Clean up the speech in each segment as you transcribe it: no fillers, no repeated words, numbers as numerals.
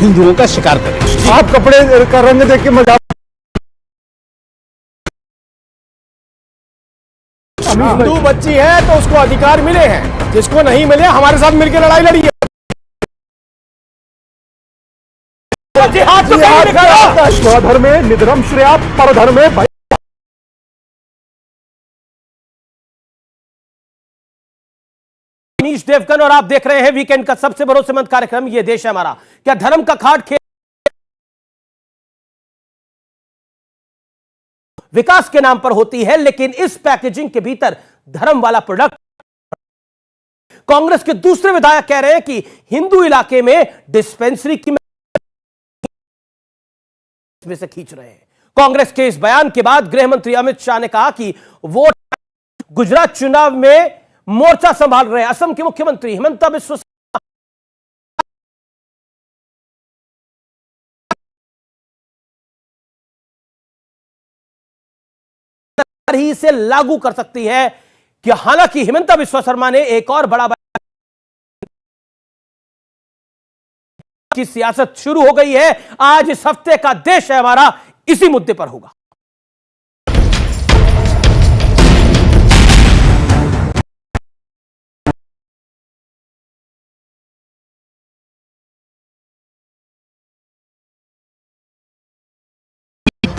हिंदुओं का शिकार करें। आप कपड़े का रंग देख के मजाक हिंदू बच्ची है तो उसको अधिकार मिले हैं, जिसको नहीं मिले हमारे साथ मिलकर लड़ाई लड़ी है। जिहाद तो कहीं लिखा है। स्वधर्मे निधनम श्रेया परधर्मे भय। अमीश देवगन और आप देख रहे हैं वीकेंड का सबसे भरोसेमंद कार्यक्रम ये देश है हमारा। क्या धर्म का खाट खेल विकास के नाम पर होती है, लेकिन इस पैकेजिंग के भीतर धर्म वाला प्रोडक्ट। कांग्रेस के दूसरे विधायक कह रहे हैं कि हिंदू इलाके में डिस्पेंसरी की में से खींच रहे हैं। कांग्रेस के इस बयान के बाद गृह मंत्री अमित शाह ने कहा कि वो गुजरात चुनाव में मोर्चा संभाल रहे हैं। असम के मुख्यमंत्री हिमंता बिस्वा ही इसे लागू कर सकती है कि हालांकि हिमंता बिस्वा शर्मा ने एक और बड़ा की सियासत शुरू हो गई है। आज इस हफ्ते का देश है हमारा इसी मुद्दे पर होगा।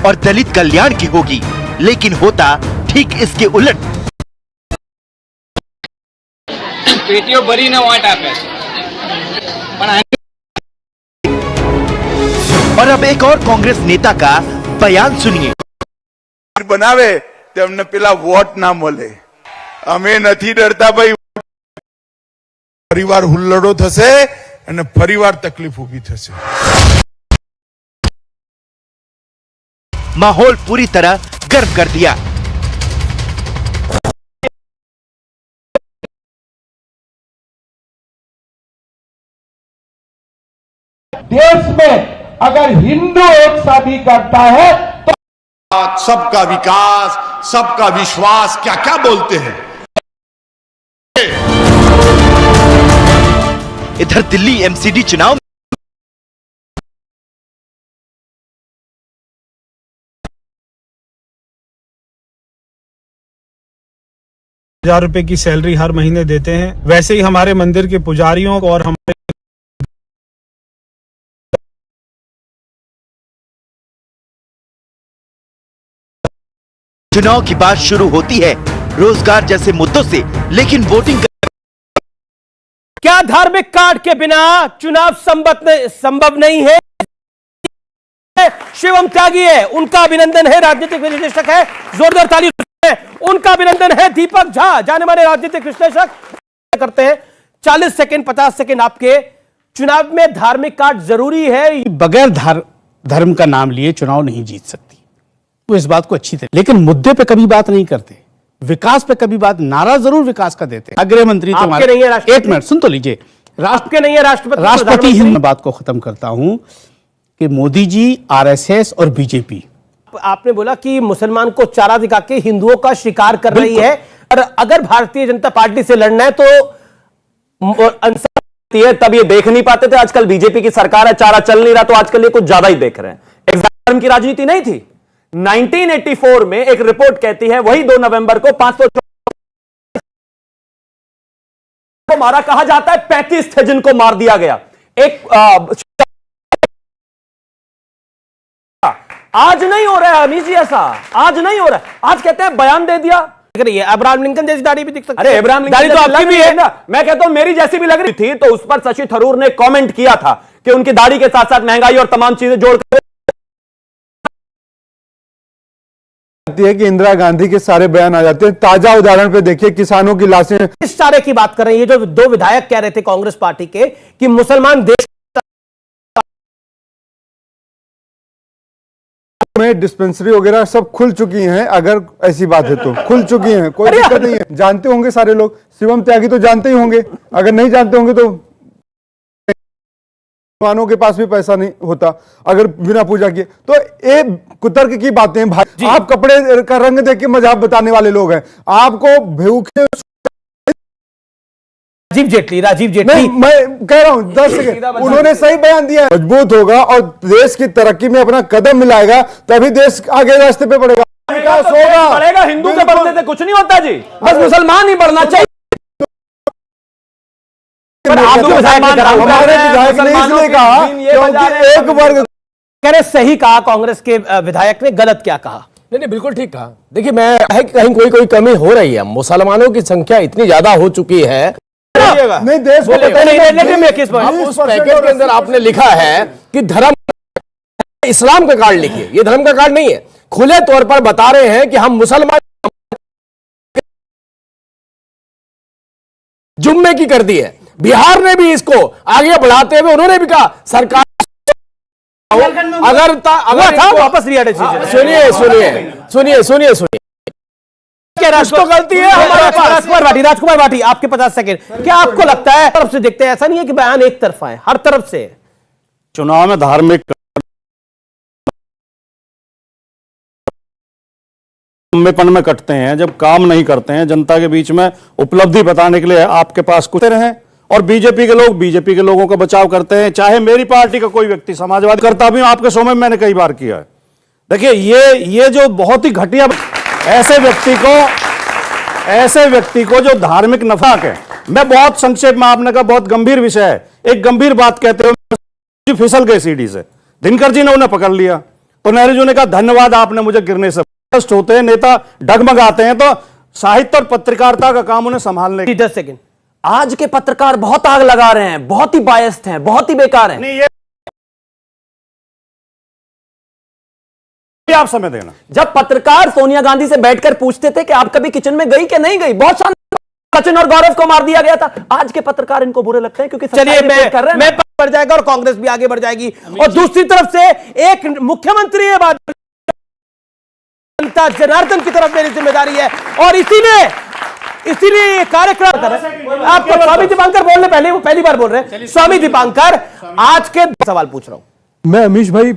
और दलित कल्याण की होगी, लेकिन होता ठीक इसके उलट। पेटीओ भरी न वाट आपे और अब एक और कांग्रेस नेता का बयान सुनिए। बनावे तेमने पेला वोट ना મળે। અમે નથી ડરતા ભાઈ, ફરીવાર હુલ્લડો થશે અને ફરીવાર તકલીફ ઊભી થશે। माहौल पूरी तरह गर्म कर दिया। देश में अगर हिंदू एक शादी करता है तो सबका विकास, सबका विश्वास, क्या क्या बोलते हैं। इधर दिल्ली एमसीडी चुनाव 1000 रुपए की सैलरी हर महीने देते हैं। वैसे ही हमारे मंदिर के पुजारियों को और हमारे चुनाव की बात शुरू होती है रोजगार जैसे मुद्दों से, लेकिन वोटिंग क्या धार्मिक कार्ड के बिना चुनाव संभव नहीं है? शिवम त्यागी है, उनका अभिनंदन है। राजनीतिक विश्लेषक है, जोरदार ताली है। उनका अभिनंदन है। दीपक झा, जाने माने राजनीतिक विश्लेषक, करते हैं 40 सेकंड 50 सेकंड आपके। चुनाव में धार्मिक कार्ड जरूरी है? बगैर धर्म का नाम लिए चुनाव नहीं जीत सकती, वो इस बात को अच्छी तरह, लेकिन मुद्दे पे कभी बात नहीं करते, विकास पे कभी बात, नारा जरूर विकास का देते हैं। गृह मंत्री तो नहीं है। एक मिनट सुन तो लीजिए, आपके नहीं है राष्ट्रपति हिंद बात को खत्म करता हूं कि मोदी जी, आरएसएस और बीजेपी, आपने बोला कि मुसलमान को चारा दिखा के हिंदुओं का शिकार कर रही है, और अगर भारतीय जनता पार्टी से लड़ना है तो तब ये देख नहीं पाते थे। आजकल बीजेपी की सरकार है, चारा चल नहीं रहा तो आजकल ये कुछ ज्यादा ही देख रहे हैं। एग्जाम की राजनीति नहीं थी। 1984 में एक रिपोर्ट कहती है वही 2 नवंबर को 500 को मारा, कहा जाता है 35 थे जिनको मार दिया गया। आज नहीं हो रहा है अमीश जी, ऐसा आज नहीं हो रहा है। आज कहते हैं बयान दे दिया। अब्राहम लिंकन जैसी दाढ़ी भी दिख सकती है। अरे अब्राहम लिंकन तो आपकी भी है ना, मैं कहता हूं मेरी जैसी भी लग रही थी। तो उस पर शशि थरूर ने कमेंट किया था कि उनकी दाढ़ी के साथ साथ महंगाई और तमाम चीजें जोड़कर है कि इंदिरा गांधी के सारे बयान आ जाते हैं। ताजा उदाहरण पे देखिए, किसानों की लाशें। इस चारे की बात कर रहे हैं। ये जो 2 विधायक कह रहे थे कांग्रेस पार्टी के कि मुसलमान देश में डिस्पेंसरी वगैरह सब खुल चुकी हैं। अगर ऐसी बात है तो खुल चुकी हैं, कोई दिक्कत नहीं है। जानते होंगे सारे लोग, शिवम त्यागी तो जानते ही होंगे। अगर नहीं जानते होंगे तो मुसलमानों के पास भी पैसा नहीं होता अगर बिना पूजा किए। तो ये कुतर्क की बातें हैं भाई। आप कपड़े का रंग देख के मजाक बताने वाले लोग हैं। आपको भूखे राजीव जेटली नहीं, मैं कह रहा हूं 10 सेकंड, उन्होंने सही बयान दिया है। मजबूत होगा और देश की तरक्की में अपना कदम मिलाएगा, तभी देश आगे रास्ते पे बढ़ेगा। विकास होगा, बढ़ेगा। हिंदू के बढ़ने से कुछ नहीं होता जी, बस मुसलमान ही बढ़ना चाहिए। पर आप तो हमारे विधायक ने इसलिए कहा क्योंकि एक वर्ग कह रहे सही कहा कांग्रेस के विधायक ने, गलत क्या कहा? नहीं, बिल्कुल ठीक कहा। देखिए, मैं है कि कहीं कोई कमी हो रही है, मुसलमानों की संख्या इतनी ज्यादा हो चुकी है। नहीं, देश को उस पैकेट के अंदर आपने लिखा है कि धर्म, इस्लाम का कार्ड लिखिए, ये धर्म का कार्ड नहीं है। खुले तौर पर बता रहे हैं कि हम मुसलमान जुम्मे की कर दी है। बिहार ने भी इसको आगे बढ़ाते हुए उन्होंने भी कहा सरकार अगर था वापस लिया डिसीजन। सुनिए तो गलती है हमारे। राजकुमार भाटी आपके 50 सेकंड। क्या आपको लगता है, तरफ से देखते हैं, ऐसा नहीं है कि बयान एक तरफा है, हर तरफ से चुनाव में धार्मिक में कटते हैं, जब काम नहीं करते हैं, जनता के बीच में उपलब्धि बताने के लिए आपके पास कुछ रहे, और बीजेपी के लोग बीजेपी के लोगों का बचाव करते हैं। चाहे मेरी पार्टी का कोई व्यक्ति, समाजवादी करता भी हूं, आपके शो में मैंने कई बार किया है। देखिए, ये जो बहुत ही घटिया, ऐसे व्यक्ति को जो धार्मिक नफा के, मैं बहुत संक्षेप में, आपने कहा बहुत गंभीर विषय है, एक गंभीर बात कहते हुए फिसल गए सीढ़ी से, दिनकर जी ने उन्हें पकड़ लिया, तो नेहरू जी ने कहा धन्यवाद आपने मुझे गिरने से। होते हैं नेता, डगमगाते हैं, तो साहित्य और पत्रकारिता का काम उन्हें संभालने की। 10 सेकंड। आज के पत्रकार बहुत आग लगा रहे हैं, बहुत ही बायस्ड हैं, बहुत ही बेकार हैं। नहीं, ये आप समय देना। जब पत्रकार सोनिया गांधी से बैठकर पूछते थे कि आप कभी किचन में गई कि नहीं गई, बहुत शानदार, सचिन और गौरव को मार दिया गया था। आज के पत्रकार इनको बुरे लगते हैं क्योंकि चलिए मैं बढ़ जाएगा और कांग्रेस भी आगे बढ़ जाएगी। और दूसरी तरफ से एक मुख्यमंत्री है, बात जनता जनार्दन की तरफ मेरी जिम्मेदारी है, और इसीलिए कार्यक्रम कर रहे हैं। आपको स्वामी दीपांकर बोलने पहले, वो पहली बार बोल रहे हैं। स्वामी दीपांकर, आज के सवाल पूछ रहा हूं मैं। अमीश भाई,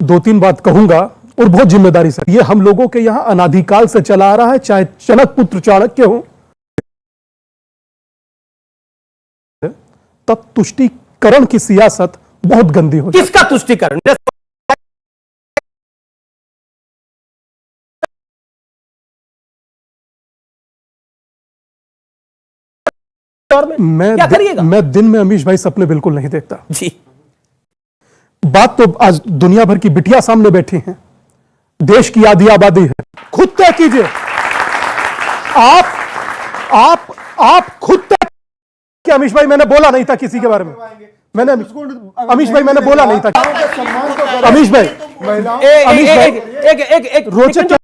2-3 बात कहूंगा और बहुत जिम्मेदारी से। ये हम लोगों के यहां अनादिकाल से चला आ रहा है, चाहे जनक पुत्र चाणक्य हो, तब तुष्टीकरण की सियासत बहुत गंदी हो। किसका तुष्टीकरण? मैं दिन में अमीश भाई सपने बिल्कुल नहीं देखता जी। बात तो आज दुनिया भर की बिटिया सामने बैठी हैं, देश की आधी आबादी है। खुद तय कीजिए, आप खुद तय कि अमीश भाई, मैंने बोला नहीं था किसी के बारे में, अमीश भाई मैंने बोला नहीं था। अमीश भाई एक रोचक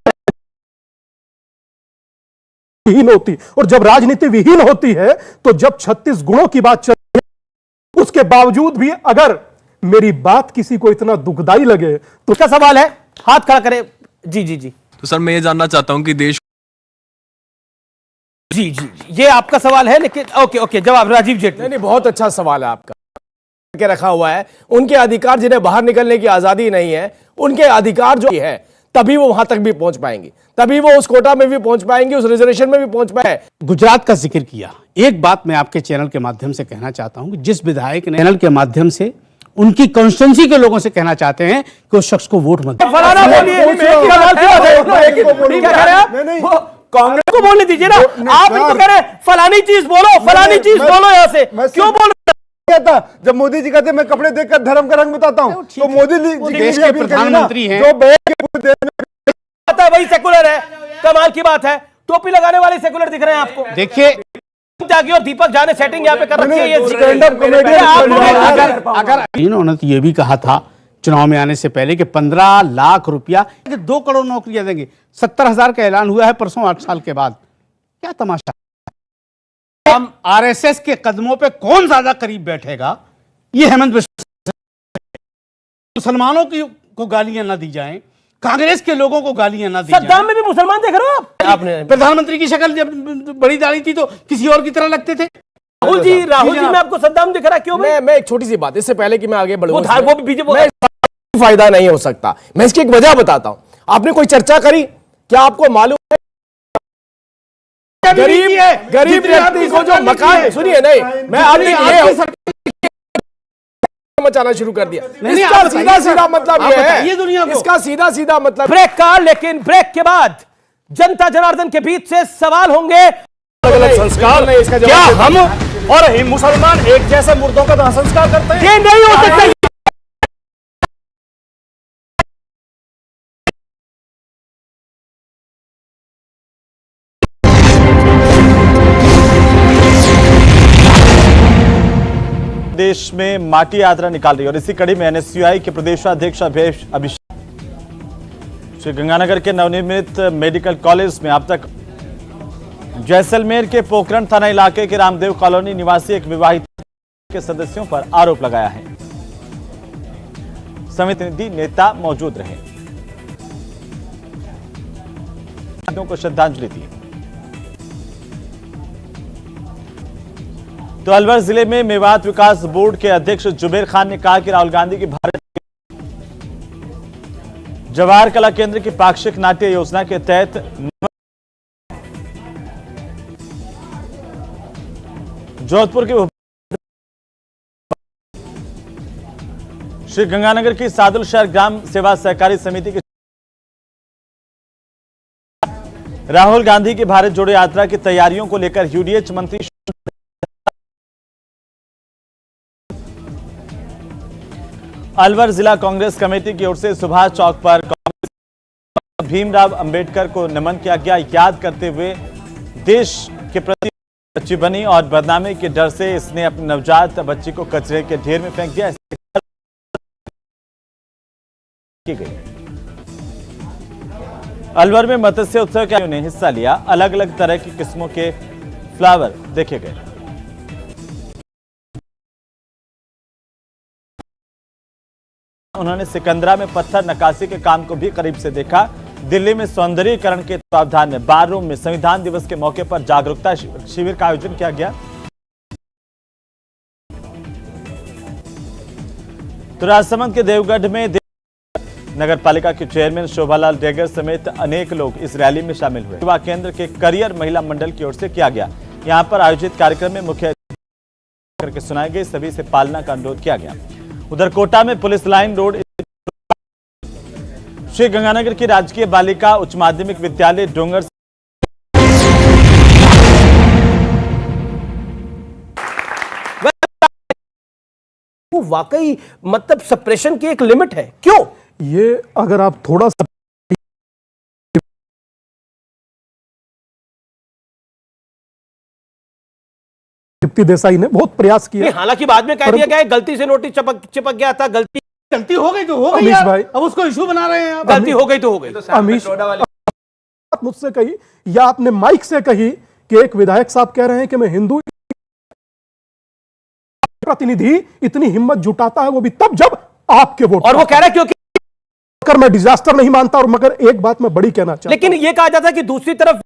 विहीन होती, और जब राजनीति विहीन होती है, तो जब 36 गुणों की बात चलती है, उसके बावजूद भी अगर मेरी बात किसी को इतना दुखदाई लगे तो क्या सवाल है? हाथ खड़ा करें। जी। तो सर, मैं ये जानना चाहता हूं कि देश जी, ये आपका सवाल है, लेकिन ओके जवाब राजीव जेटली। नहीं, बहुत अच्छा सवाल है आपका के रखा हुआ है। उनके अधिकार, जिन्हें बाहर निकलने की आजादी नहीं है, उनके अधिकार जो है, तभी वो वहां तक भी पहुंच पाएंगे, तभी वो उस कोटा में भी पहुंच पाएंगे, उस रिजर्वेशन में भी पहुंच पाए। गुजरात का जिक्र किया, एक बात मैं आपके चैनल के माध्यम से कहना चाहता हूं कि जिस विधायक ने चैनल के माध्यम से उनकी कॉन्स्टिट्यूंसी के लोगों से कहना चाहते हैं कि उस शख्स को वोट मत कांग्रेस को बोलने दीजिए ना। आप इनको कह रहे हैं फलानी चीज बोलो यहां से, क्यों बोल रहे था? जब मोदी जी कहते मैं कपड़े देखकर धर्म का रंग बताता हूं, तो मोदी जी देश के प्रधानमंत्री हैं, वही सेकुलर है। कमाल की बात है, टोपी लगाने वाले सेकुलर दिख रहे हैं आपको। देखिए, त्यागी और दीपक झा ने सेटिंग यहाँ पे कर रखी है। अगर इन्होंने तो ये भी कहा था चुनाव में आने से पहले कि 15 लाख रुपया, 2 करोड़ नौकरियां देंगे। 70,000 का ऐलान हुआ है परसों, 8 साल के बाद। क्या तमाशा? हम आरएसएस के कदमों पे कौन ज्यादा करीब बैठेगा, ये हेमंत बिस्वा। मुसलमानों को गालियां ना दी जाएं, कांग्रेस के लोगों को गालियां ना दी जाएं। सद्दाम में भी मुसलमान देख रहे हो आप? आपने प्रधानमंत्री की शक्ल जब बड़ी दाढ़ी थी तो किसी और की तरह लगते थे। राहुल जी में आपको सद्दाम दिख रहा है, क्यों? मैं एक छोटी सी बात, इससे पहले कि मैं आगे बढ़ूं, वो भी बीजेपी फायदा नहीं हो सकता। मैं इसकी एक वजह बताता हूं। आपने कोई चर्चा करी? क्या आपको मालूम है गरीब व्यक्ति को जो मकान, सुनिए नहीं, मैं आपने मचाना शुरू कर दिया। इसका सीधा सीधा मतलब ये है, दुनिया को इसका सीधा सीधा मतलब ब्रेक का, लेकिन ब्रेक के बाद जनता जनार्दन के बीच से सवाल होंगे। अलग संस्कार नहीं, इसका क्या जवाब हम और मुसलमान एक जैसे मुर्दों का दाह संस्कार करते हैं? ये नहीं हो सकता। देश में माटी यात्रा निकाल रही है और इसी कड़ी में एनएसयूआई के प्रदेशाध्यक्ष अभिषेक श्रीगंगानगर के नवनिर्मित मेडिकल कॉलेज में अब तक जैसलमेर के पोखरण थाना इलाके के रामदेव कॉलोनी निवासी एक विवाहित के सदस्यों पर आरोप लगाया है। समिति नेता मौजूद रहे, को श्रद्धांजलि दी। तो अलवर जिले में मेवात विकास बोर्ड के अध्यक्ष जुबेर खान ने कहा कि राहुल गांधी की भारत जवाहर कला केंद्र की पाक्षिक नाट्य योजना के तहत जोधपुर के श्री गंगानगर की सादुल शहर ग्राम सेवा सहकारी समिति की राहुल गांधी की भारत जोड़ो यात्रा की तैयारियों को लेकर यूडीएच मंत्री अलवर जिला कांग्रेस कमेटी की ओर से सुभाष चौक पर कांग्रेस भीमराव अंबेडकर को नमन किया गया। याद करते हुए देश के प्रति बच्ची बनी और बदनामी के डर से इसने अपनी नवजात बच्ची को कचरे के ढेर में फेंक दिया की गई। अलवर में मत्स्य उत्सव के ने हिस्सा लिया। अलग अलग तरह की किस्मों के फ्लावर देखे गए। उन्होंने सिकंदरा में पत्थर नक्काशी के काम को भी करीब से देखा। दिल्ली में सौंदर्यीकरण के तत्वावधान में बार रूम में संविधान दिवस के मौके पर जागरूकता शिविर का आयोजन किया गया। तो राजसमंद के देवगढ़ में नगर पालिका के चेयरमैन शोभालाल डेगर समेत अनेक लोग इस रैली में शामिल हुए। युवा केंद्र के करियर महिला मंडल की ओर से किया गया। यहां पर आयोजित कार्यक्रम में मुख्य करके सुनाई गई सभी से पालना का अनुरोध किया गया। उधर कोटा में police line road Shri Ganganagar की राजकीय बालिका उच्च माध्यमिक विद्यालय डोंगर वाकई मतलब सप्रेशन की एक लिमिट है। क्यों? ये अगर आप थोड़ा सा दीप्ति देसाई ने बहुत प्रयास किया। हालांकि बाद में कह दिया गया गलती से नोटिस चिपक गया था। गलती हो गई तो हो गई अमीश भाई, अब उसको इशू बना रहे हैं। गलती हो गई तो हो गई। अमीश मुझसे कही या आपने माइक से कही कि एक विधायक साहब कह रहे हैं कि मैं हिंदू प्रतिनिधि इतनी हिम्मत जुटाता है वो भी तब जब आपके वोट और वो कह रहा है क्योंकि मैं डिजास्टर नहीं मानता। और मगर एक बात मैं बड़ी कहना चाहता हूं, लेकिन ये कहा जाता है कि दूसरी तरफ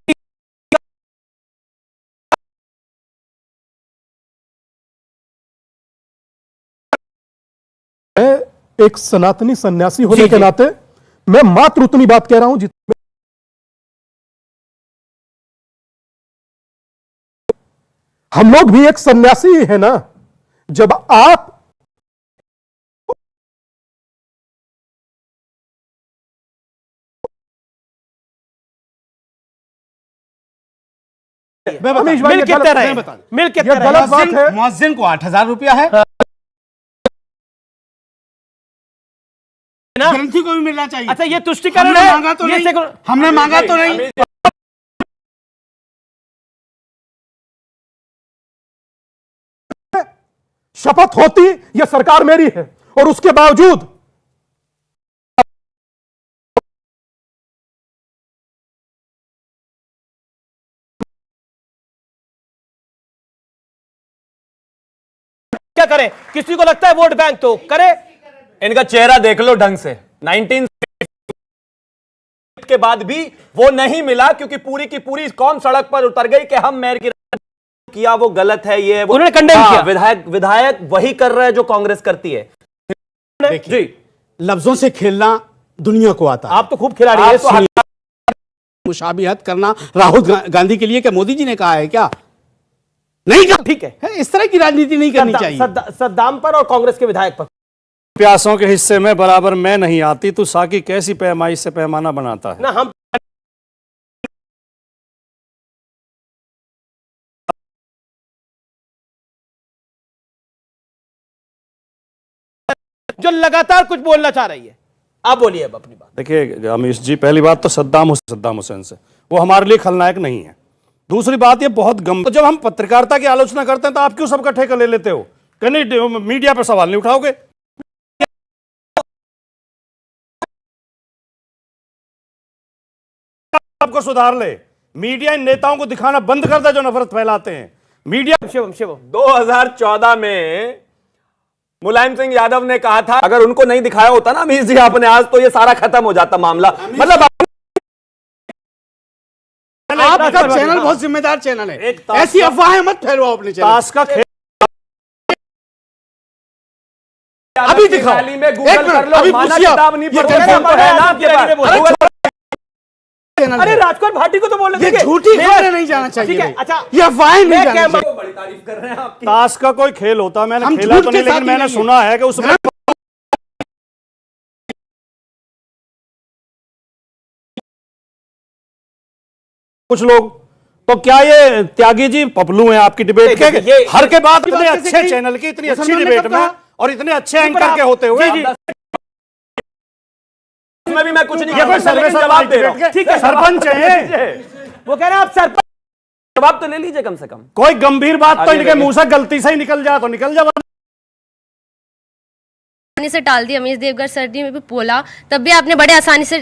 एक सनातनी सन्यासी होने के नाते मैं मात्र उतनी बात कह रहा हूं जितनी हम लोग भी एक सन्यासी है ना। जब आप मिल के गलत बात है। मुअज्जिन को 8,000 रुपया है, ग्रंथी को भी मिलना चाहिए। अच्छा, ये तुष्टिकरण है। मांगा तो नहीं, हमने मांगा तो नहीं। शपथ होती यह सरकार मेरी है और उसके बावजूद क्या करें? किसी को लगता है वोट बैंक तो करे। इनका चेहरा देख लो ढंग से। 19 के बाद भी वो नहीं मिला क्योंकि पूरी की पूरी कौम सड़क पर उतर गई कि हम मेयर की किया वो गलत है। ये उन्होंने कंडेम किया। विधायक वही कर रहा है जो कांग्रेस करती है। जी, लफ्जों से खेलना दुनिया को आता है। आप तो खूब खिलाड़ी हैं। मुशाबिहत करना राहुल गांधी के लिए क्या मोदी जी ने कहा है क्या? नहीं कहा। ठीक है, इस तरह की राजनीति नहीं करनी चाहिए। सद्दाम पर और कांग्रेस के विधायक पर प्यासों के हिस्से में बराबर मैं नहीं आती, तो साकी कैसी पैमाइश से पैमाना बनाता है? ना हम जो लगातार कुछ बोलना चाह रही है, आप बोलिए अब अपनी बात। देखिए अमीश जी, पहली बात तो सद्दाम हुसैन से वो हमारे लिए खलनायक नहीं है। दूसरी बात ये बहुत तो जब हम पत्रकारिता की आलोचना करते हैं तो आप क्यों सबका ठेका ले लेते हो? कहीं मीडिया पर सवाल नहीं उठाओगे? आपको सुधार ले, मीडिया इन नेताओं को दिखाना बंद कर दे जो नफरत फैलाते हैं। मीडिया शिवम 2014 में मुलायम सिंह यादव ने कहा था अगर उनको नहीं दिखाया होता ना अमीश जी आपने आज, तो ये सारा खत्म हो जाता मामला। मतलब आपका चैनल बहुत जिम्मेदार चैनल है, ऐसी अफवाहें मत फैलाओ अपने चैनल। ताश का खेल अभी दिखाओ, में गूगल कर लो, माना किताब नहीं पढ़ोगे। अरे राजकुमार भाटी को तो बोलने ये झूठी खबरें नहीं जाना चाहिए। ठीक है, अच्छा ये अफवाहें नहीं जाना चाहिए। बड़ी तारीफ कर रहे हैं आपकी। ताश का कोई खेल होता है, मैंने हम खेला झूठ तो के नहीं, साथ लेकिन ही मैंने नहीं सुना है कि उसमें कुछ लोग तो क्या ये त्यागी जी पपलू हैं आपकी डिबेट के? हर के बाद इतने अच्छे चैनल की इतनी अच्छी डिबेट में और इतने अच्छे एंकर के होते हुए इसमें भी मैं कुछ नहीं ये कोई सर्वे जवाब दे रहा हूं। ठीक है, सरपंच हैं वो कह रहे हैं आप सरपंच, जवाब तो ले लीजिए कम से कम। कोई गंभीर बात तो इनके मुंह से गलती से ही निकल जाए तो निकल जाए। से टाल दी। अमीश देवगन सर ने भी बोला तब भी आपने बड़े आसानी से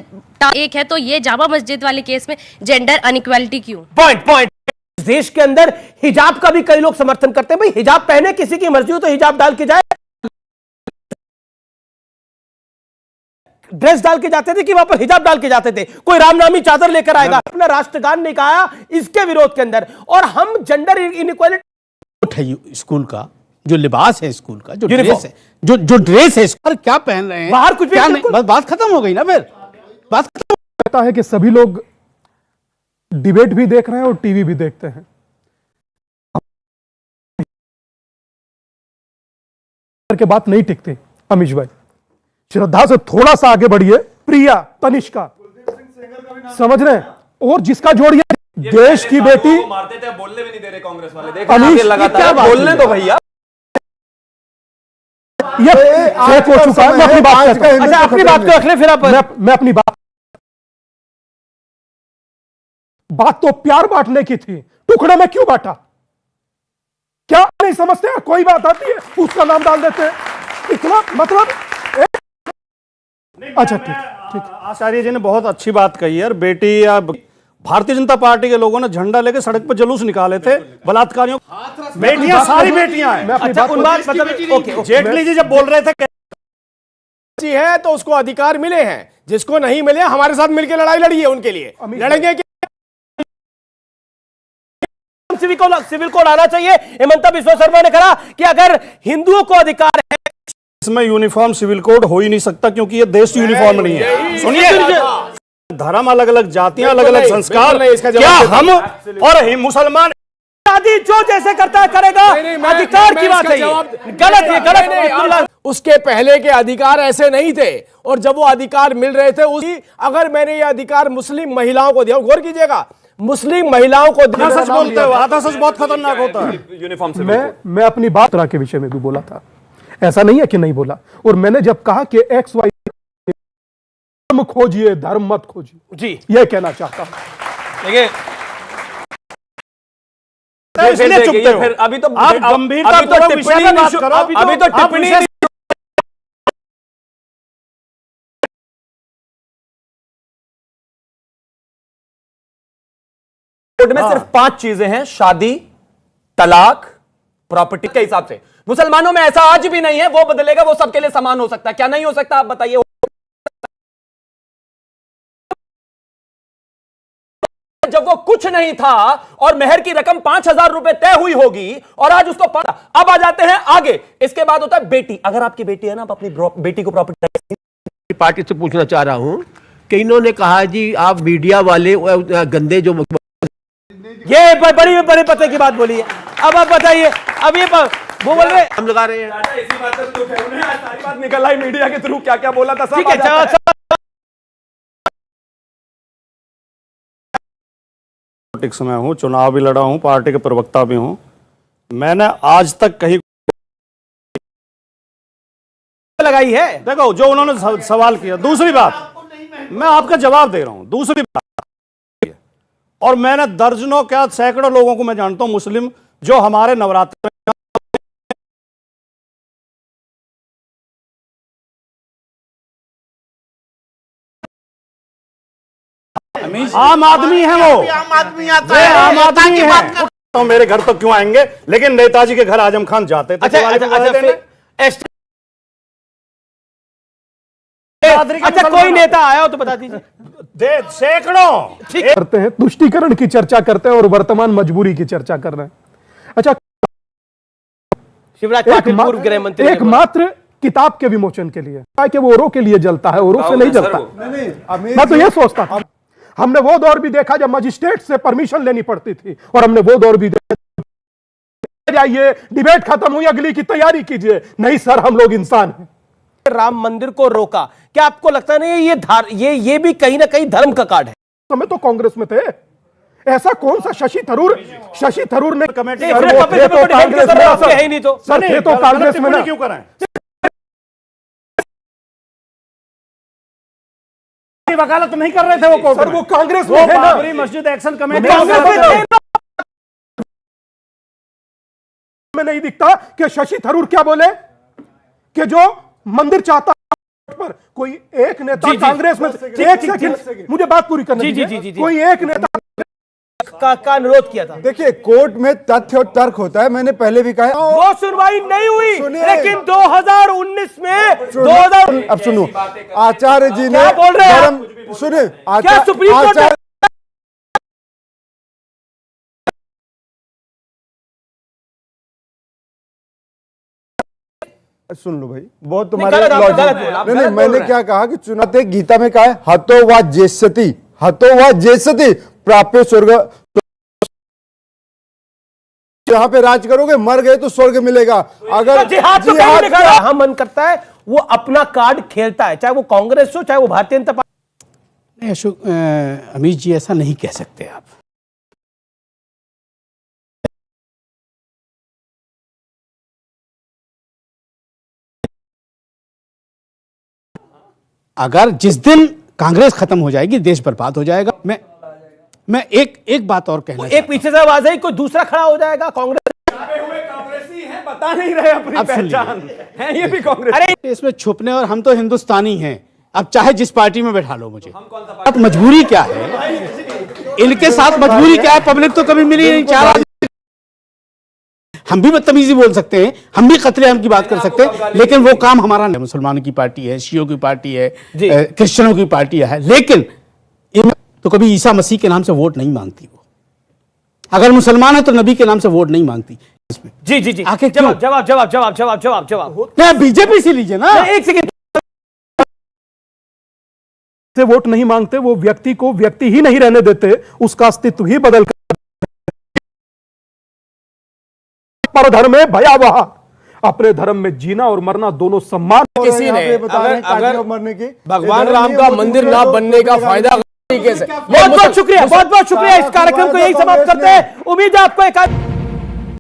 एक है, तो ये जामा मस्जिद वाले केस में जेंडर अनइक्वालिटी क्यों? पॉइंट देश के अंदर हिजाब का भी कई लोग समर्थन करते हैं। भाई हिजाब पहने, किसी की मर्जी हो तो हिजाब डाल के जाए। ड्रेस डाल के जाते थे कि वहां पर हिजाब डाल के जाते थे? कोई रामनामी चादर लेकर आएगा, अपना राष्ट्रगान नहीं गाया इसके विरोध के अंदर। और हम जेंडर इनइक्वालिटी, स्कूल का जो लिबास है, स्कूल का जो ड्रेस है, जो ड्रेस है, पर क्या पहन रहे हैं बाहर कुछ भी क्या नहीं, बस बात खत्म हो गई ना। फिर बात खत्म कहता है कि सभी लोग डिबेट भी देख रहे हैं और टीवी भी देखते हैं। के बात नहीं टिकती। अमीश भाई श्रद्धा से थोड़ा सा आगे बढ़िए। प्रिया, तनिष्का, समझ रहे हैं? और जिसका जोड़िए देश की बेटी मारते थे, बोलने भी नहीं दे रहे कांग्रेस वाले। अमीश लगातार बोलने तो भैया ये फेक हो चुका है। मैं अपनी बात करता हूं। अच्छा अपनी बात को रख ले, फिर आप मैं अपनी बात तो प्यार बांटने की थी, टुकड़े में क्यों बांटा? क्या नहीं समझते हैं? कोई बात आती है उसका नाम डाल देते हैं, इतना मतलब। अच्छा ठीक। आचार्य जी ने बहुत अच्छी बात कही है। बेटी या भारतीय जनता पार्टी के लोगों ने झंडा लेके सड़क पर जुलूस निकाले थे बलात्कारियों। बेटियां, सारी बेटियां हैं। अच्छा उन बात मतलब जेटली जी जब बोल रहे थे है तो उसको अधिकार मिले हैं, जिसको नहीं मिले हमारे साथ मिलकर लड़ाई लड़िए, उनके लिए लड़ेंगे। सिविल कोड आना चाहिए। हेमंता बिस्वा शर्मा ने कहा कि अगर हिंदुओं को अधिकार है, इसमें यूनिफॉर्म सिविल कोड हो ही नहीं सकता क्योंकि ये देश यूनिफॉर्म नहीं है। सुनिए, धर्म अलग अलग, जातियां अलग अलग, संस्कार, क्या हम और मुसलमान शादी जो जैसे करता है करेगा, अधिकार की बात है। गलत है, गलत। उसके पहले के अधिकार ऐसे नहीं थे, और जब वो अधिकार मिल रहे थे उसी, अगर मैंने ये अधिकार मुस्लिम महिलाओं को दिया, गौर कीजिएगा, मुस्लिम महिलाओं को दिया। सच बोलते हो, आधा सच बहुत खतरनाक होता है। यूनिफॉर्म से मैं अपनी बात के विषय में भी बोला था, ऐसा नहीं है कि नहीं बोला। और मैंने जब कहा कि एक्स वाई धर्म खोजिए, धर्म मत खोजिए, जी यह कहना चाहता हूं। देखिए इसलिए चुप हो। फिर अभी तो आप गंभीरता पूर्वक विषय में बात करो। अभी तो टिप्पणी में सिर्फ 5 चीजें हैं, शादी, तलाक, प्रॉपर्टी के हिसाब से। मुसलमानों में ऐसा आज भी नहीं है, वो बदलेगा, वो सबके लिए समान हो सकता है। क्या नहीं हो सकता आप बताइए? जब वो कुछ नहीं था और मेहर की रकम 5,000 रुपए तय हुई होगी और आज उसको अब आ जाते हैं आगे। इसके बाद होता है बेटी। अगर आपकी बेटी है ना, आप अपनी बेटी को प्रॉपर्टी पार्टी से पूछना चाह रहा हूं कईयों ने कहा जी आप मीडिया वाले गंदे जो ये बड़ी बड़े पते की बात बोली है। अब आप बताइए, अब ये वो बोल रहे हम लगा रहे हैं। इसी बात से दुख है उन्हें, सारी बात निकल आई मीडिया के थ्रू, क्या क्या बोला था सब ठीक आ है, जाता है। पॉलिटिक्स में हूं, चुनाव भी लड़ा हूं, पार्टी के प्रवक्ता भी हूं। मैंने आज तक कहीं लगाई है। देखो जो उन्होंने सवाल किया, दूसरी बात मैं आपका जवाब दे रहा हूं, दूसरी बात, और मैंने दर्जनों क्या सैकड़ों लोगों को मैं जानता हूं मुस्लिम जो हमारे नवरात्र आम आदमी है, वो आम आदमी आता वे है, आम आदमी की बात है। तो मेरे घर तो क्यों आएंगे, लेकिन नेताजी के घर आजम खान जाते थे। अच्छा कोई नेता आया हो तो बता दीजिए। सैकड़ों करते हैं, तुष्टीकरण की चर्चा करते हैं और वर्तमान मजबूरी की चर्चा कर रहे हैं। अच्छा, शिवराज पाटिल पूर्व गृह मंत्री एकमात्र किताब के विमोचन के लिए कि वो औरों के लिए जलता है, औरों से नहीं जलता। मैं तो ये सोचता था, हमने वो दौर भी देखा जब मजिस्ट्रेट से परमिशन लेनी पड़ती थी, और हमने वो दौर भी देखा जाइए डिबेट खत्म हुई अगली की तैयारी कीजिए। नहीं सर, हम लोग इंसान हैं। राम मंदिर को रोका, क्या आपको लगता नहीं ये भी कहीं ना कहीं धर्म का कार्ड है? समय तो कांग्रेस में थे, ऐसा कौन सा शशि थरूर ने कमेटी है ही नहीं तो सर थे तो कांग्रेस में क्यों कराएं? वकालत नहीं कर रहे थे वो कोर्ट सर, वो कांग्रेस में वो थे ना। बाबरी मस्जिद एक्शन कमेटी में नहीं दिखता कि शशि थरूर क्या बोले कि जो मंदिर चाहता पर कोई एक नेता कांग्रेस में, एक सेकंड मुझे बात पूरी करने दीजिए। कोई एक नेता का अनुरोध किया था। देखिए कोर्ट में तथ्य और तर्क होता है, मैंने पहले भी कहा वो सुनवाई नहीं हुई, लेकिन 2019 में 2000 अब सुनो, आचार्य जी ने क्या बोल रहे हैं? सुने, क्या सुप्रीम कोर्ट सुन लो भाई, बहुत तुम्हारे लॉजिक नहीं, मैंने क्या कहा कि चुनाते गीता में कहा है हतो वा जेसति प्राप्य स्वर्ग, जहां पे राज करोगे मर गए तो स्वर्ग मिलेगा। अगर जहां मन करता है वो अपना कार्ड खेलता है, चाहे वो कांग्रेस हो चाहे वो भारतीय जनता पार्टी। अशोक अमित जी ऐसा नहीं कह सकते आप। अगर जिस दिन कांग्रेस खत्म हो जाएगी देश बर्बाद हो जाएगा। मैं एक बात और कहना, एक पीछे से आवाज आई, कोई दूसरा खड़ा हो जाएगा। कांग्रेस कांग्रेसी हैं, बता नहीं रहे अपनी पहचान है, ये भी कांग्रेस। अरे इसमें छुपने, और हम तो हिंदुस्तानी हैं, अब चाहे जिस पार्टी में बैठा लो मुझे। अब मजबूरी क्या है, इनके साथ मजबूरी क्या है? पब्लिक तो कभी मिली नहीं, चार हम भी बदतमीजी बोल सकते हैं, हम भी कत्लेआम की बात कर सकते हैं, लेकिन वो काम हमारा नहीं। मुसलमानों की पार्टी है, शियों की पार्टी है, क्रिश्चियनों की पार्टी है, लेकिन तो कभी ईसा मसीह के नाम से वोट नहीं मांगती। वो अगर मुसलमान है तो नबी के नाम से वोट नहीं मांगती। जी जी जी, आखिर जवाब बीजेपी से लीजिए ना। एक सेकंड से वोट नहीं मांगते, वो व्यक्ति को व्यक्ति ही नहीं रहने देते, उसका अस्तित्व ही बदल कर परधर्म में भयावह, अपने धर्म में जीना और मरना दोनों सम्मान। किसी ने अगर मरने की भगवान राम का मंदिर ना बनने का फायदा बहुत बहुत शुक्रिया, बहुत बहुत शुक्रिया। इस कार्यक्रम को यही समाप्त करते हैं। उम्मीद है आपको एक